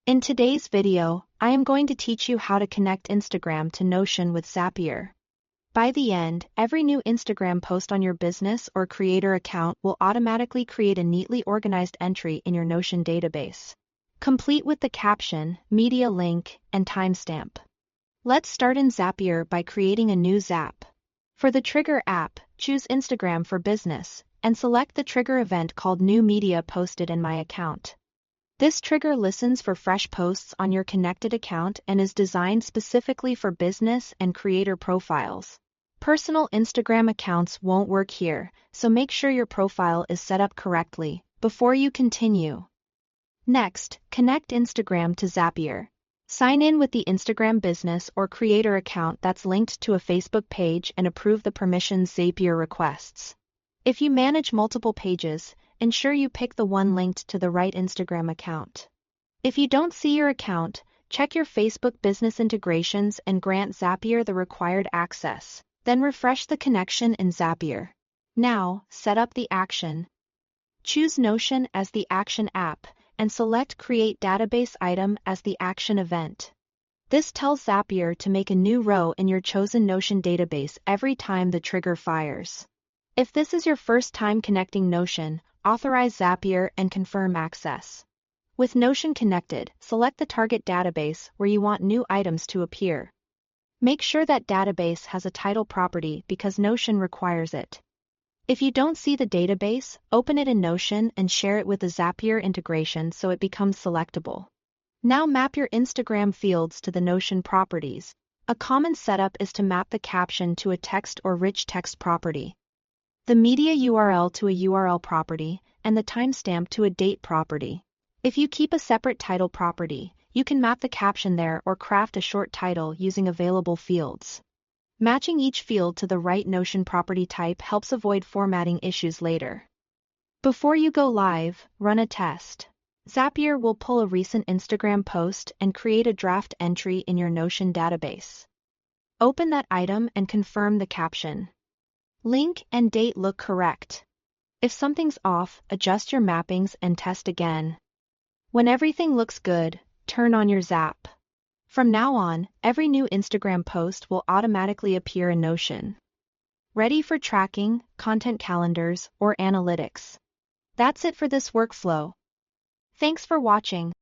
In today's video, I am going to teach you how to connect Instagram to Notion with Zapier. By the end, every new Instagram post on your business or creator account will automatically create a neatly organized entry in your Notion database, complete with the caption, media link, and timestamp. Let's start in Zapier by creating a new Zap. For the trigger app, choose Instagram for Business, and select the trigger event called New Media Posted in My Account. This trigger listens for fresh posts on your connected account and is designed specifically for business and creator profiles. Personal Instagram accounts won't work here, so make sure your profile is set up correctly before you continue. Next, connect Instagram to Zapier. Sign in with the Instagram business or creator account that's linked to a Facebook page and approve the permissions Zapier requests. If you manage multiple pages, ensure you pick the one linked to the right Instagram account. If you don't see your account, check your Facebook business integrations and grant Zapier the required access. Then refresh the connection in Zapier. Now, set up the action. Choose Notion as the action app and select Create Database Item as the action event. This tells Zapier to make a new row in your chosen Notion database every time the trigger fires. If this is your first time connecting Notion, authorize Zapier and confirm access. With Notion connected, select the target database where you want new items to appear. Make sure that database has a title property because Notion requires it. If you don't see the database, open it in Notion and share it with the Zapier integration so it becomes selectable. Now map your Instagram fields to the Notion properties. A common setup is to map the caption to a text or rich text property, the media URL to a URL property, and the timestamp to a date property. If you keep a separate title property, you can map the caption there or craft a short title using available fields. Matching each field to the right Notion property type helps avoid formatting issues later. Before you go live, run a test. Zapier will pull a recent Instagram post and create a draft entry in your Notion database. Open that item and confirm the caption. Link and date look correct. If something's off, adjust your mappings and test again. When everything looks good, turn on your Zap. From now on, every new Instagram post will automatically appear in Notion, ready for tracking, content calendars, or analytics. That's it for this workflow. Thanks for watching.